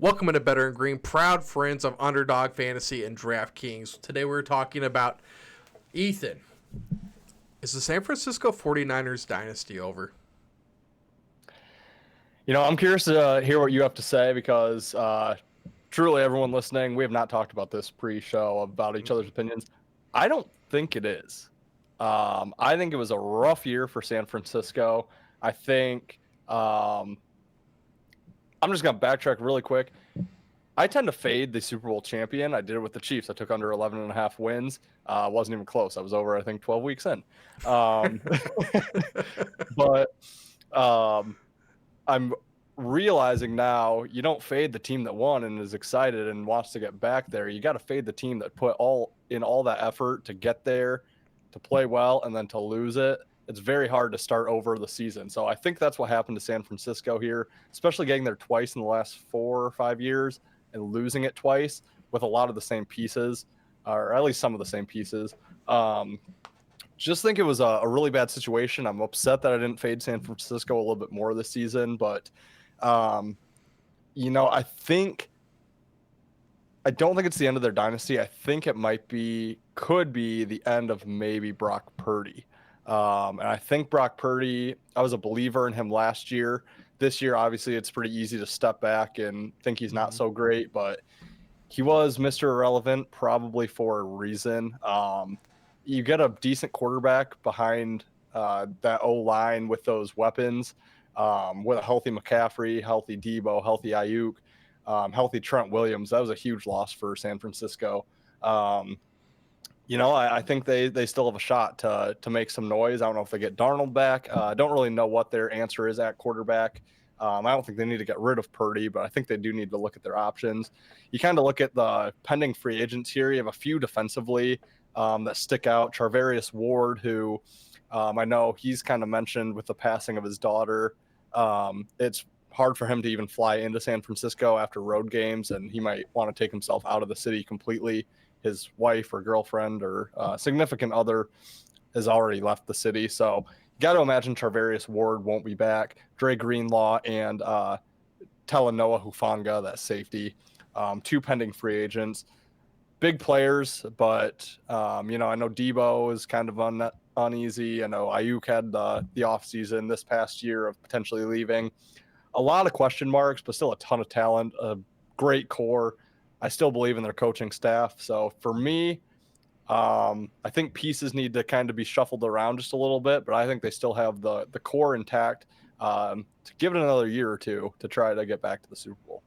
Welcome into Better and Green, proud friends of Underdog Fantasy and DraftKings. Today we're talking about Ethan. Is the San Francisco 49ers dynasty over? I'm curious to hear what you have to say because truly everyone listening, we have not talked about this pre-show about each other's opinions. I don't think it is. I think it was a rough year for San Francisco. I think I'm just going to backtrack really quick. I tend to fade the Super Bowl champion. I did it with the Chiefs. I took under 11 and a half wins. Wasn't even close. I was over, I think, 12 weeks in. But I'm realizing now you don't fade the team that won and is excited and wants to get back there. You got to fade the team that put all that effort to get there, to play well, and then to lose it. It's very hard to start over the season. So I think that's what happened to San Francisco here, especially getting there twice in the last 4 or 5 years and losing it twice with a lot of the same pieces, or at least some of the same pieces. Just think it was a really bad situation. I'm upset that I didn't fade San Francisco a little bit more this season, but I don't think it's the end of their dynasty. I think it could be the end of maybe Brock Purdy. And I think Brock Purdy, I was a believer in him last year. This year, obviously, it's pretty easy to step back and think he's not so great, but he was Mr. Irrelevant probably for a reason. You get a decent quarterback behind that O-line with those weapons, with a healthy McCaffrey, healthy Debo, healthy Ayuk, healthy Trent Williams. That was a huge loss for San Francisco. I think they still have a shot to make some noise. I don't know if they get Darnold back. I don't really know what their answer is at quarterback. I don't think they need to get rid of Purdy, but I think they do need to look at their options. You kind of look at the pending free agents here. You have a few defensively that stick out. Charvarius Ward, who I know he's kind of mentioned with the passing of his daughter. It's hard for him to even fly into San Francisco after road games, and he might want to take himself out of the city completely. His wife or girlfriend or significant other has already left the city. So you got to imagine Charvarius Ward won't be back. Dre Greenlaw and Talanoa Hufanga, that safety, 2 pending free agents. Big players, but, I know Debo is kind of uneasy. I know Ayuk had the offseason this past year of potentially leaving. A lot of question marks, but still a ton of talent, a great core. I still believe in their coaching staff. So for me, I think pieces need to kind of be shuffled around just a little bit, but I think they still have the core intact to give it another year or two to try to get back to the Super Bowl.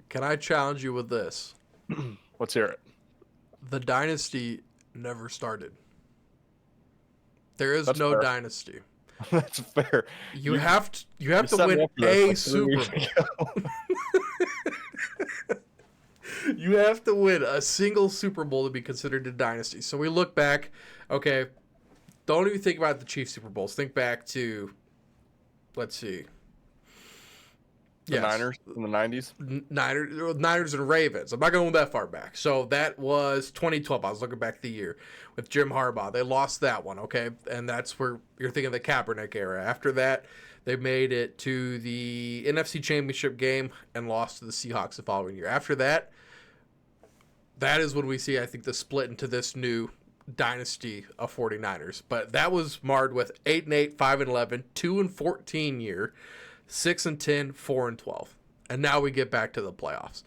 Can I challenge you with this? Let's hear it. The dynasty never started. There is That's no fair. dynasty. That's fair. You have to win a Super Bowl. You have to win a single Super Bowl to be considered a dynasty. So we look back, okay, don't even think about the Chiefs Super Bowls. Think back to, let's see. The Niners in the 90s? Niners and Ravens. I'm not going that far back. So that was 2012. I was looking back the year with Jim Harbaugh. They lost that one, okay? And that's where you're thinking the Kaepernick era. After that, they made it to the NFC Championship game and lost to the Seahawks the following year. After that, that is when we see, I think, the split into this new dynasty of 49ers. But that was marred with 8-8, 5-11, 2-14 year, 6-10, 4-12. And now we get back to the playoffs.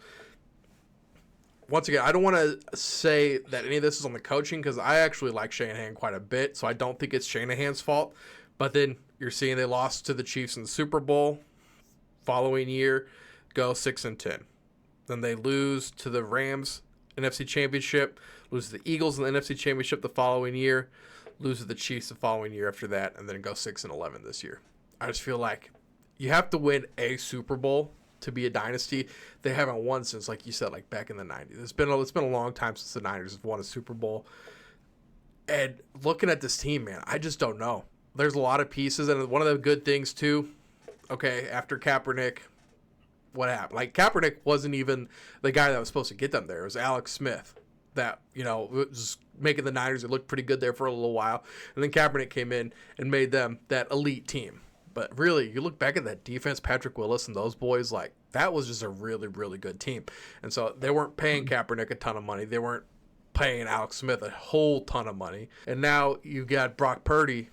Once again, I don't want to say that any of this is on the coaching because I actually like Shanahan quite a bit, so I don't think it's Shanahan's fault. But then you're seeing they lost to the Chiefs in the Super Bowl. Following year, go 6-10. Then they lose to the Rams NFC Championship, lose to the Eagles in the NFC Championship the following year, lose to the Chiefs the following year after that, and then go 6-11 this year. I just feel like you have to win a Super Bowl to be a dynasty. They haven't won since, like you said, like back in the 90s. It's been a long time since the Niners have won a Super Bowl. And looking at this team, man, I just don't know. There's a lot of pieces, and one of the good things too, okay, after Kaepernick, what happened? Like, Kaepernick wasn't even the guy that was supposed to get them there. It was Alex Smith that, was making the Niners. It looked pretty good there for a little while. And then Kaepernick came in and made them that elite team. But really, you look back at that defense, Patrick Willis and those boys, like, that was just a really, really good team. And so they weren't paying Kaepernick a ton of money. They weren't paying Alex Smith a whole ton of money. And now you got Brock Purdy.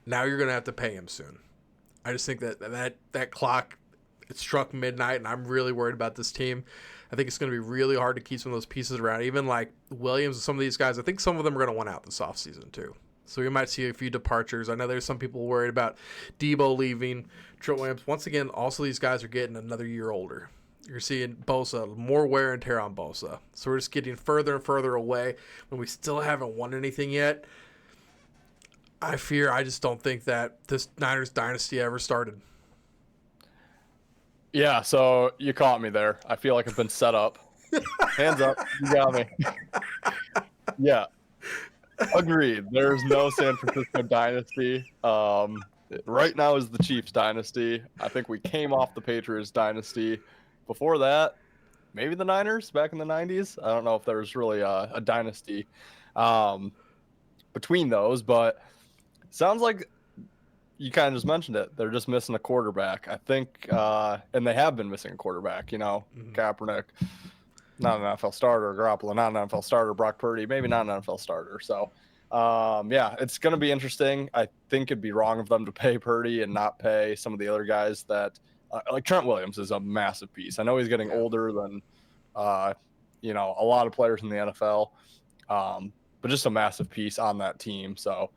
Now you're going to have to pay him soon. I just think that clock, it struck midnight, and I'm really worried about this team. I think it's going to be really hard to keep some of those pieces around. Even like Williams and some of these guys, I think some of them are going to want out this offseason too. So we might see a few departures. I know there's some people worried about Debo leaving, Trent Williams. Once again, also these guys are getting another year older. You're seeing Bosa, more wear and tear on Bosa. So we're just getting further and further away when we still haven't won anything yet. I just don't think that this Niners dynasty ever started. Yeah, so you caught me there. I feel like I've been set up. Hands up. You got me. Yeah. Agreed. There's no San Francisco dynasty. Right now is the Chiefs dynasty. I think we came off the Patriots dynasty. Before that, maybe the Niners back in the 90s. I don't know if there was really a dynasty between those, but sounds like you kind of just mentioned it. They're just missing a quarterback, I think, and they have been missing a quarterback. Kaepernick, not an NFL starter. Garoppolo, not an NFL starter. Brock Purdy, maybe not an NFL starter. So, yeah, it's going to be interesting. I think it'd be wrong of them to pay Purdy and not pay some of the other guys that, like Trent Williams is a massive piece. I know he's getting older than, a lot of players in the NFL, but just a massive piece on that team. So,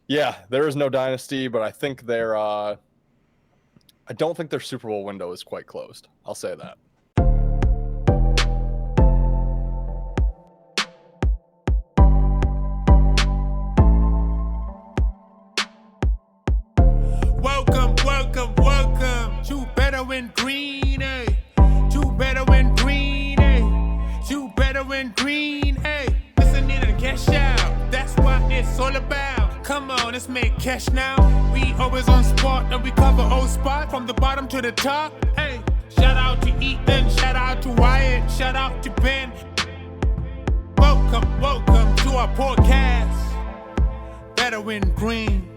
yeah, there is no dynasty, but I think I don't think their Super Bowl window is quite closed. I'll say that. Welcome to Better in Green, eh? To Better in Green, eh? To Better in Green, eh? Listen in and cash out. That's what it's all about. Come on, let's make cash now. We always on spot and we cover all spot from the bottom to the top. Hey, shout out to Ethan, shout out to Wyatt, shout out to Ben. Welcome to our podcast. Better in Green.